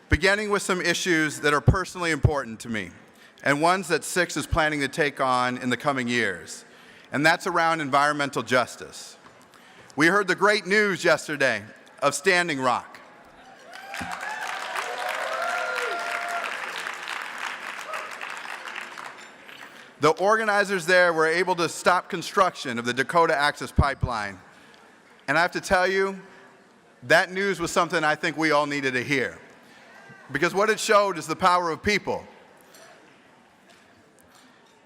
beginning with some issues that are personally important to me, and ones that SiX is planning to take on in the coming years, and that's around environmental justice. We heard the great news yesterday of Standing Rock. The organizers there were able to stop construction of the Dakota Access Pipeline. And I have to tell you, that news was something I think we all needed to hear. Because what it showed is the power of people.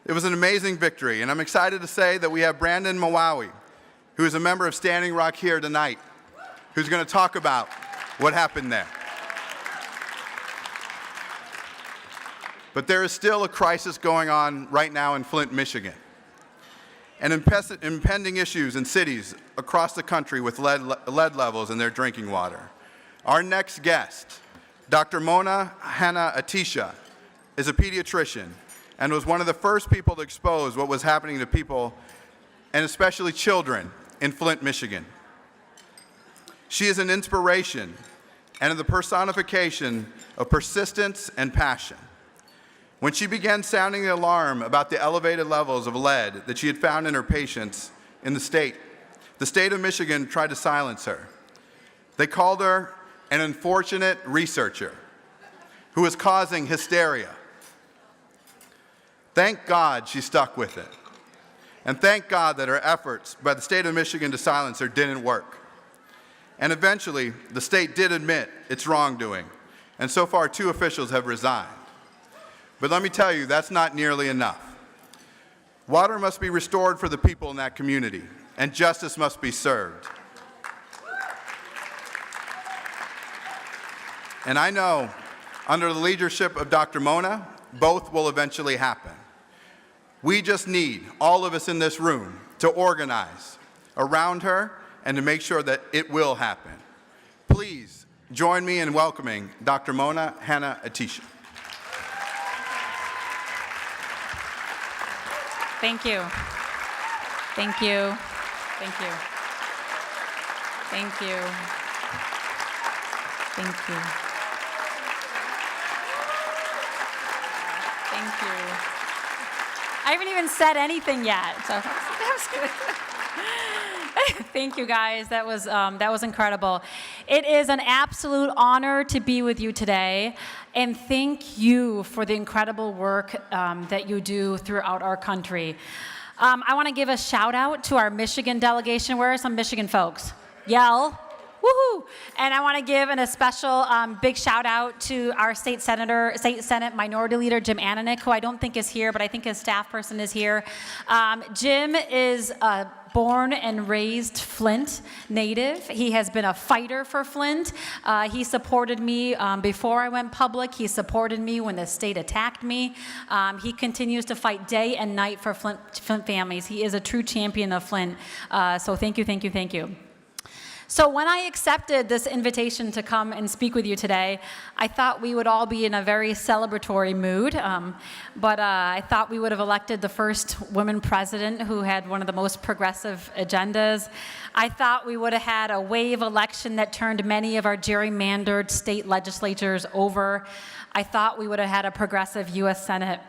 It was an amazing victory, and I'm excited to say that we have Brandon Mawawi, who is a member of Standing Rock here tonight, who's going to talk about what happened there. But there is still a crisis going on right now in Flint, Michigan, and impending issues in cities across the country with lead levels in their drinking water. Our next guest, Dr. Mona Hanna-Attisha, is a pediatrician and was one of the first people to expose what was happening to people, and especially children, in Flint, Michigan. She is an inspiration and the personification of persistence and passion. When she began sounding the alarm about the elevated levels of lead that she had found in her patients in the state of Michigan tried to silence her. They called her an unfortunate researcher who was causing hysteria. Thank God she stuck with it. And thank God that her efforts by the state of Michigan to silence her didn't work. And eventually, the state did admit its wrongdoing, and so far 2 officials have resigned. But let me tell you, that's not nearly enough. Water must be restored for the people in that community, and justice must be served. And I know, under the leadership of Dr. Mona, both will eventually happen. We just need, all of us in this room, to organize around her and to make sure that it will happen. Please join me in welcoming Dr. Mona Hanna-Attisha. Thank you. Thank you. Thank you. Thank you. Thank you. Thank you. I haven't even said anything yet, so that was good. Thank you, guys. That was incredible. It is an absolute honor to be with you today, and thank you for the incredible work that you do throughout our country. I want to give a shout out to our Michigan delegation. Where are some Michigan folks? Yell. Woohoo! And I want to give a special big shout out to our state Senate Minority Leader Jim Ananick, who I don't think is here, but I think his staff person is here. Jim is born and raised Flint native. He has been a fighter for Flint. He supported me before I went public. He supported me when the state attacked me. He continues to fight day and night for Flint families. He is a true champion of Flint. So thank you, thank you, thank you. So when I accepted this invitation to come and speak with you today, I thought we would all be in a very celebratory mood, but I thought we would have elected the first woman president who had one of the most progressive agendas. I thought we would have had a wave election that turned many of our gerrymandered state legislatures over. I thought we would have had a progressive U.S. Senate.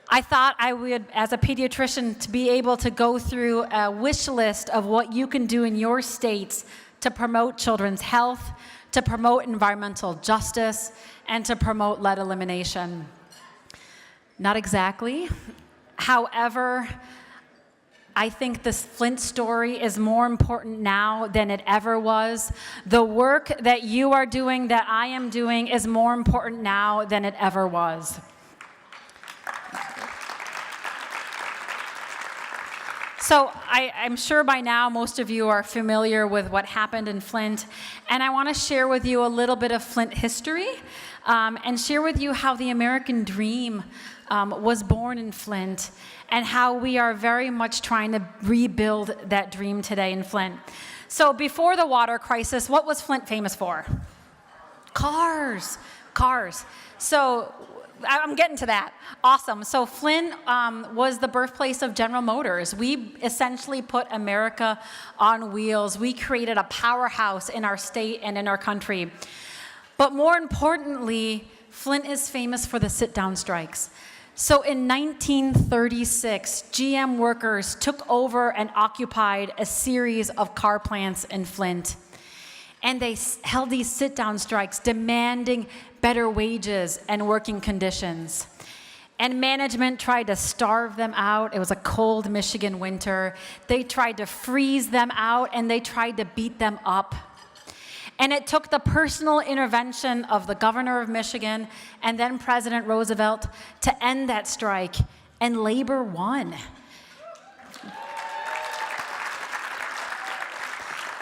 I thought I would, as a pediatrician, to be able to go through a wish list of what you can do in your states to promote children's health, to promote environmental justice, and to promote lead elimination. Not exactly. However, I think this Flint story is more important now than it ever was. The work that you are doing, that I am doing, is more important now than it ever was. So I'm sure by now most of you are familiar with what happened in Flint, and I want to share with you a little bit of Flint history and share with you how the American dream was born in Flint and how we are very much trying to rebuild that dream today in Flint. So before the water crisis, what was Flint famous for? Cars. So I'm getting to that. Awesome. So Flint was the birthplace of General Motors. We essentially put America on wheels. We created a powerhouse in our state and in our country. But more importantly, Flint is famous for the sit-down strikes. So in 1936, GM workers took over and occupied a series of car plants in Flint. And they held these sit-down strikes demanding better wages and working conditions. And management tried to starve them out. It was a cold Michigan winter. They tried to freeze them out, and they tried to beat them up. And it took the personal intervention of the governor of Michigan and then President Roosevelt to end that strike, and labor won.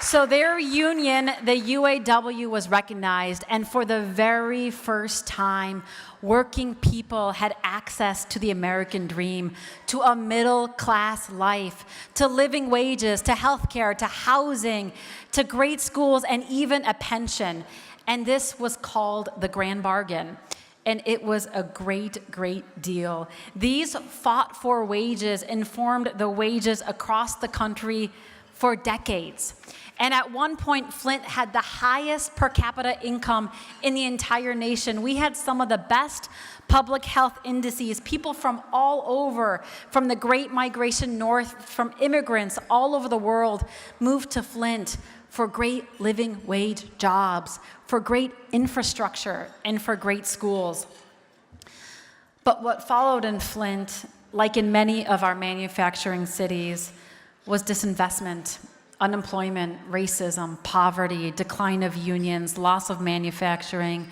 So their union, the UAW, was recognized, and for the very first time, working people had access to the American dream, to a middle-class life, to living wages, to healthcare, to housing, to great schools, and even a pension. And this was called the Grand Bargain. And it was a great, great deal. These fought for wages informed the wages across the country for decades. And at one point, Flint had the highest per capita income in the entire nation. We had some of the best public health indices. People from all over, from the Great Migration North, from immigrants all over the world, moved to Flint for great living wage jobs, for great infrastructure, and for great schools. But what followed in Flint, like in many of our manufacturing cities, was disinvestment. Unemployment, racism, poverty, decline of unions, loss of manufacturing,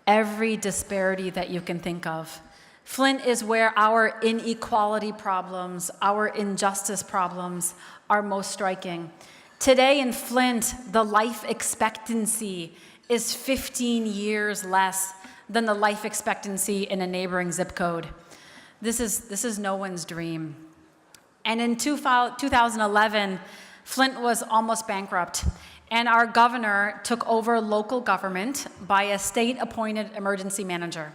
every disparity that you can think of. Flint is where our inequality problems, our injustice problems are most striking. Today in Flint, the life expectancy is 15 years less than the life expectancy in a neighboring zip code. This is no one's dream. And in 2011, Flint was almost bankrupt, and our governor took over local government by a state-appointed emergency manager.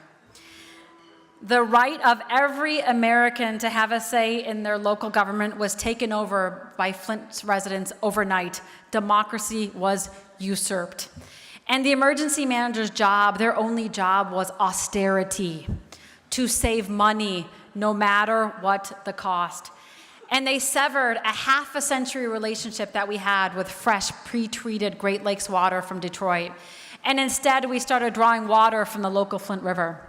The right of every American to have a say in their local government was taken over by Flint's residents overnight. Democracy was usurped. And the emergency manager's job, their only job, was austerity, to save money no matter what the cost. And they severed a half-a-century relationship that we had with fresh, pre-treated Great Lakes water from Detroit. And instead, we started drawing water from the local Flint River.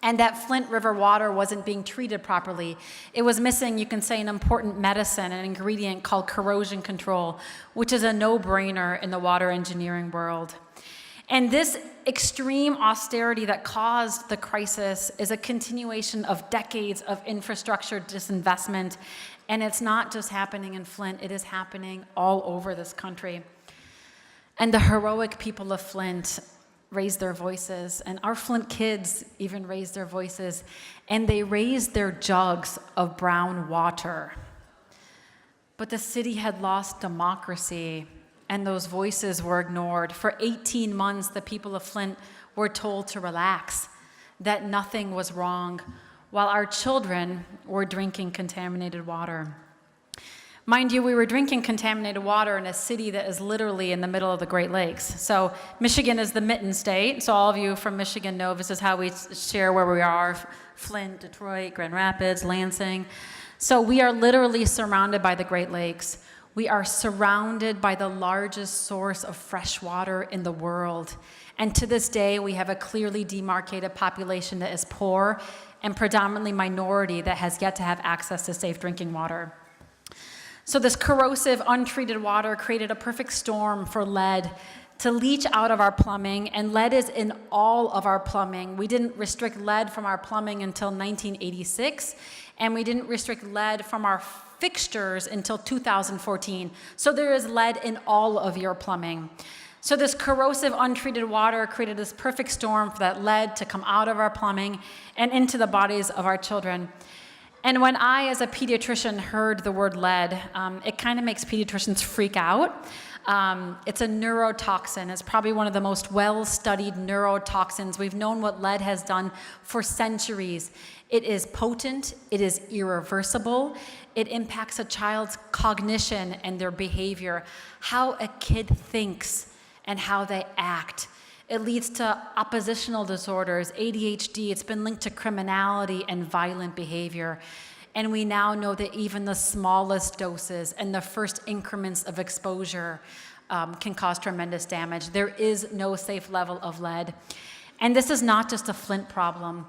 And that Flint River water wasn't being treated properly. It was missing, you can say, an important medicine, an ingredient called corrosion control, which is a no-brainer in the water engineering world. And this extreme austerity that caused the crisis is a continuation of decades of infrastructure disinvestment. And it's not just happening in Flint, it is happening all over this country. And the heroic people of Flint raised their voices, and our Flint kids even raised their voices, and they raised their jugs of brown water. But the city had lost democracy, and those voices were ignored. For 18 months, the people of Flint were told to relax, that nothing was wrong, while our children were drinking contaminated water. Mind you, we were drinking contaminated water in a city that is literally in the middle of the Great Lakes. So Michigan is the mitten state, so all of you from Michigan know this is how we share where we are: Flint, Detroit, Grand Rapids, Lansing. So we are literally surrounded by the Great Lakes. We are surrounded by the largest source of fresh water in the world. And to this day, we have a clearly demarcated population that is poor and predominantly minority that has yet to have access to safe drinking water. So this corrosive, untreated water created a perfect storm for lead to leach out of our plumbing, and lead is in all of our plumbing. We didn't restrict lead from our plumbing until 1986, and we didn't restrict lead from our fixtures until 2014. So there is lead in all of your plumbing. So this corrosive, untreated water created this perfect storm for that lead to come out of our plumbing and into the bodies of our children. And when I, as a pediatrician, heard the word lead, it kind of makes pediatricians freak out. It's a neurotoxin. It's probably one of the most well-studied neurotoxins. We've known what lead has done for centuries. It is potent. It is irreversible. It impacts a child's cognition and their behavior, how a kid thinks and how they act. It leads to oppositional disorders, ADHD. It's been linked to criminality and violent behavior. And we now know that even the smallest doses and the first increments of exposure can cause tremendous damage. There is no safe level of lead. And this is not just a Flint problem.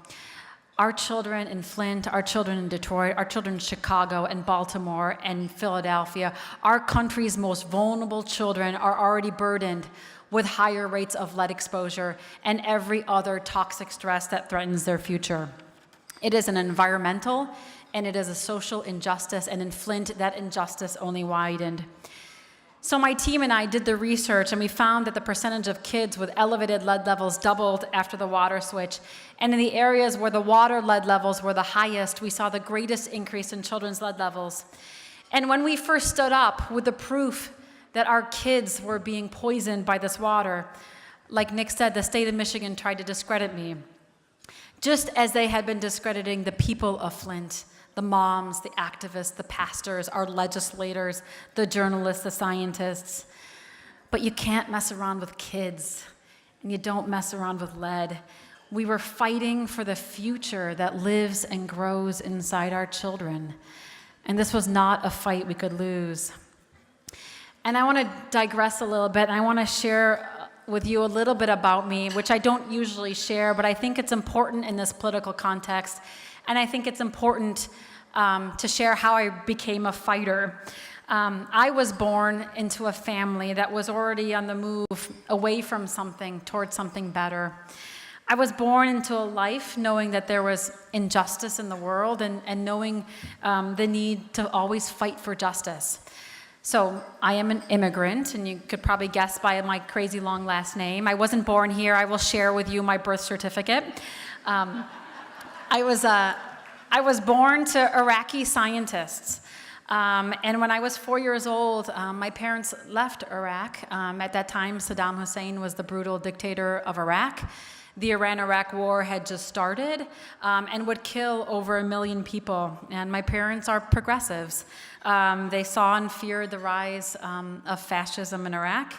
Our children in Flint, our children in Detroit, our children in Chicago and Baltimore and Philadelphia, our country's most vulnerable children are already burdened with higher rates of lead exposure and every other toxic stress that threatens their future. It is an environmental and it is a social injustice, and in Flint, that injustice only widened. So my team and I did the research, and we found that the percentage of kids with elevated lead levels doubled after the water switch. And in the areas where the water lead levels were the highest, we saw the greatest increase in children's lead levels. And when we first stood up with the proof that our kids were being poisoned by this water, like Nick said, the state of Michigan tried to discredit me, just as they had been discrediting the people of Flint. The moms, the activists, the pastors, our legislators, the journalists, the scientists. But you can't mess around with kids, and you don't mess around with lead. We were fighting for the future that lives and grows inside our children. And this was not a fight we could lose. And I want to digress a little bit, and I want to share with you a little bit about me, which I don't usually share, but I think it's important in this political context. And I think it's important to share how I became a fighter. I was born into a family that was already on the move away from something towards something better. I was born into a life knowing that there was injustice in the world and knowing the need to always fight for justice. So I am an immigrant, and you could probably guess by my crazy long last name. I wasn't born here. I will share with you my birth certificate. I was born to Iraqi scientists. And when I was 4 years old, my parents left Iraq. At that time, Saddam Hussein was the brutal dictator of Iraq. The Iran-Iraq war had just started and would kill over 1 million people. And my parents are progressives. They saw and feared the rise of fascism in Iraq.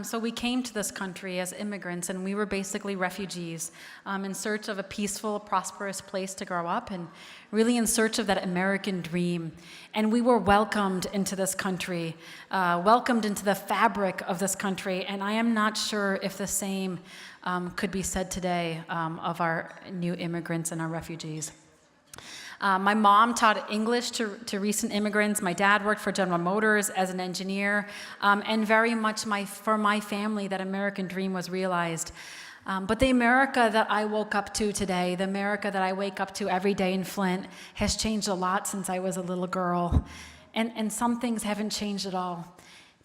So we came to this country as immigrants, and we were basically refugees in search of a peaceful, prosperous place to grow up, and really in search of that American dream. And we were welcomed into this country, welcomed into the fabric of this country, and I am not sure if the same could be said today of our new immigrants and our refugees. My mom taught English to recent immigrants. My dad worked for General Motors as an engineer, and very much for my family, that American dream was realized. But the America that I woke up to today, the America that I wake up to every day in Flint, has changed a lot since I was a little girl. And some things haven't changed at all.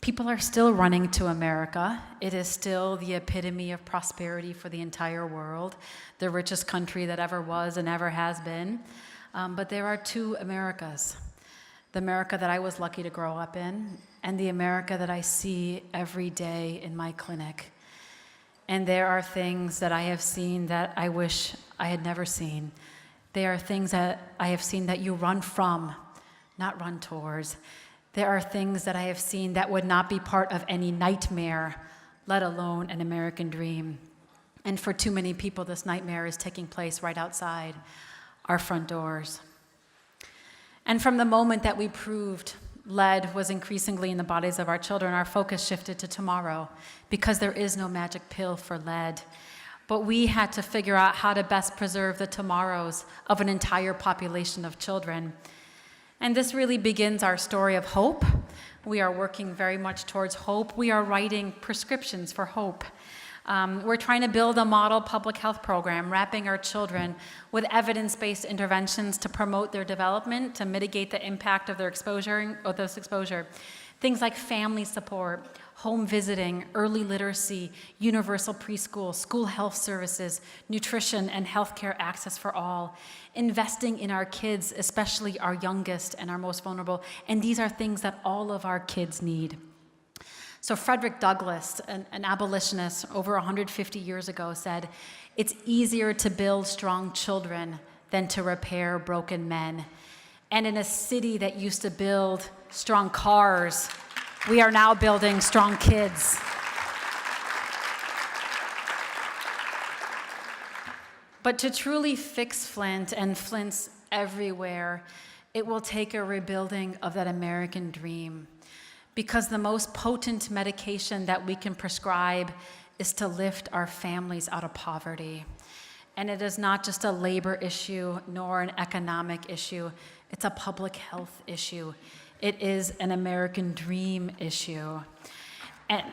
People are still running to America. It is still the epitome of prosperity for the entire world, the richest country that ever was and ever has been. But there are two Americas, the America that I was lucky to grow up in, and the America that I see every day in my clinic. And there are things that I have seen that I wish I had never seen. There are things that I have seen that you run from, not run towards. There are things that I have seen that would not be part of any nightmare, let alone an American dream. And for too many people, this nightmare is taking place right outside our front doors. And from the moment that we proved lead was increasingly in the bodies of our children, our focus shifted to tomorrow, because there is no magic pill for lead. But we had to figure out how to best preserve the tomorrows of an entire population of children. And this really begins our story of hope. We are working very much towards hope. We are writing prescriptions for hope. We're trying to build a model public health program, wrapping our children with evidence-based interventions to promote their development, to mitigate the impact of their exposure. Things like family support, home visiting, early literacy, universal preschool, school health services, nutrition and healthcare access for all, investing in our kids, especially our youngest and our most vulnerable. And these are things that all of our kids need. So Frederick Douglass, an abolitionist over 150 years ago, said, "It's easier to build strong children than to repair broken men." And in a city that used to build strong cars, we are now building strong kids. But to truly fix Flint and Flints everywhere, it will take a rebuilding of that American dream. Because the most potent medication that we can prescribe is to lift our families out of poverty. And it is not just a labor issue nor an economic issue, it's a public health issue. It is an American dream issue. And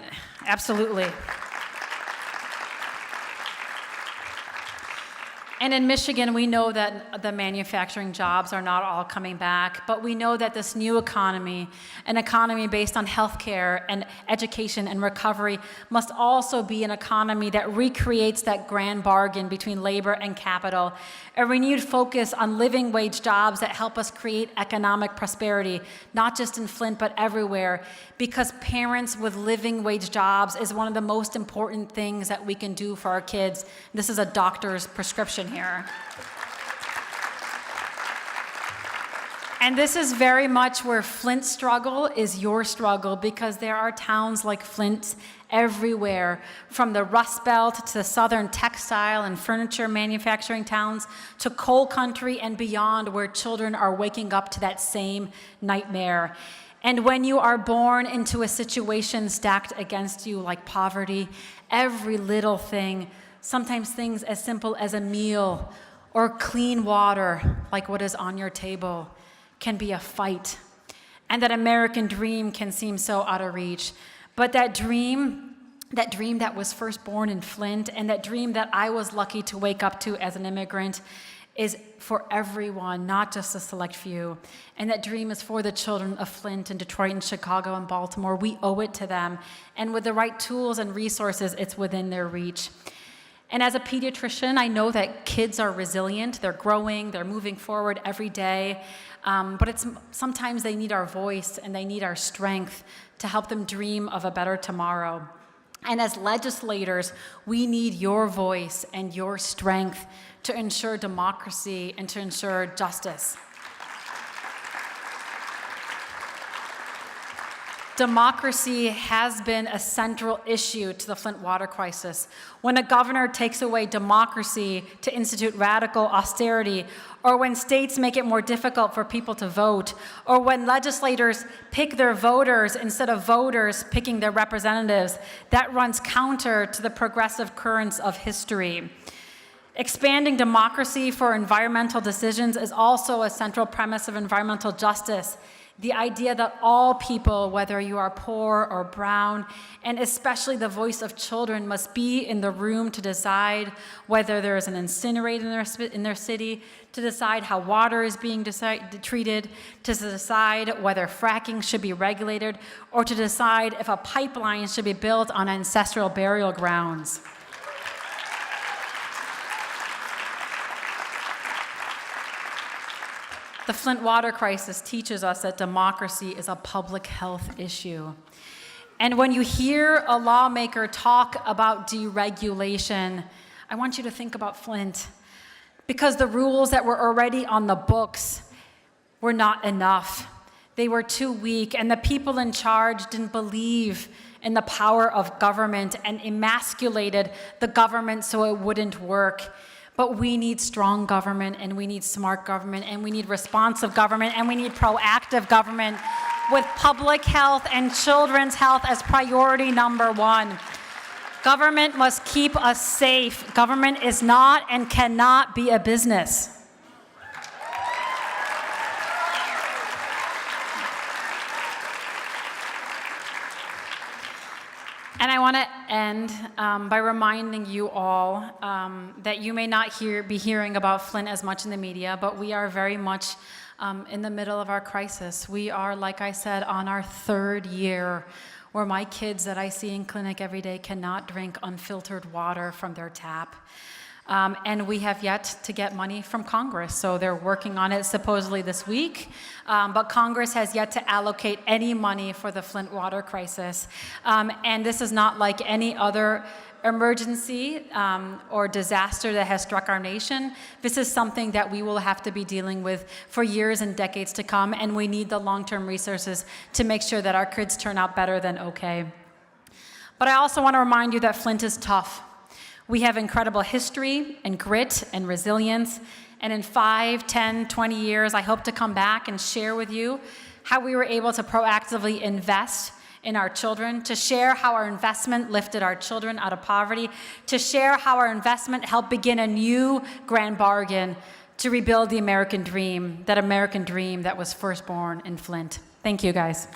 absolutely. And in Michigan, we know that the manufacturing jobs are not all coming back, but we know that this new economy, an economy based on healthcare and education and recovery, must also be an economy that recreates that grand bargain between labor and capital, a renewed focus on living wage jobs that help us create economic prosperity, not just in Flint, but everywhere, because parents with living wage jobs is one of the most important things that we can do for our kids. This is a doctor's prescription here. And this is very much where Flint's struggle is your struggle, because there are towns like Flint everywhere, from the Rust Belt to the southern textile and furniture manufacturing towns to coal country and beyond, where children are waking up to that same nightmare. And when you are born into a situation stacked against you like poverty, every little thing, sometimes things as simple as a meal or clean water, like what is on your table, can be a fight. And that American dream can seem so out of reach. But that dream that was first born in Flint, and that dream that I was lucky to wake up to as an immigrant, is for everyone, not just a select few. And that dream is for the children of Flint and Detroit and Chicago and Baltimore. We owe it to them. And with the right tools and resources, it's within their reach. And as a pediatrician, I know that kids are resilient. They're growing, they're moving forward every day. But sometimes they need our voice and they need our strength to help them dream of a better tomorrow. And as legislators, we need your voice and your strength to ensure democracy and to ensure justice. Democracy has been a central issue to the Flint water crisis. When a governor takes away democracy to institute radical austerity, or when states make it more difficult for people to vote, or when legislators pick their voters instead of voters picking their representatives, that runs counter to the progressive currents of history. Expanding democracy for environmental decisions is also a central premise of environmental justice. The idea that all people, whether you are poor or brown, and especially the voice of children, must be in the room to decide whether there is an incinerator in their city, to decide how water is being treated, to decide whether fracking should be regulated, or to decide if a pipeline should be built on ancestral burial grounds. The Flint water crisis teaches us that democracy is a public health issue. And when you hear a lawmaker talk about deregulation, I want you to think about Flint, because the rules that were already on the books were not enough. They were too weak, and the people in charge didn't believe in the power of government and emasculated the government so it wouldn't work. But we need strong government, and we need smart government, and we need responsive government, and we need proactive government with public health and children's health as priority number one. Government must keep us safe. Government is not and cannot be a business. And I want to end by reminding you all that you may not be hearing about Flint as much in the media, but we are very much in the middle of our crisis. We are, like I said, on our third year where my kids that I see in clinic every day cannot drink unfiltered water from their tap. And we have yet to get money from Congress. So they're working on it supposedly this week, but Congress has yet to allocate any money for the Flint water crisis. And this is not like any other emergency or disaster that has struck our nation. This is something that we will have to be dealing with for years and decades to come, and we need the long-term resources to make sure that our kids turn out better than okay. But I also want to remind you that Flint is tough. We have incredible history and grit and resilience. And in 5, 10, 20 years, I hope to come back and share with you how we were able to proactively invest in our children, to share how our investment lifted our children out of poverty, to share how our investment helped begin a new grand bargain to rebuild the American dream that was first born in Flint. Thank you, guys.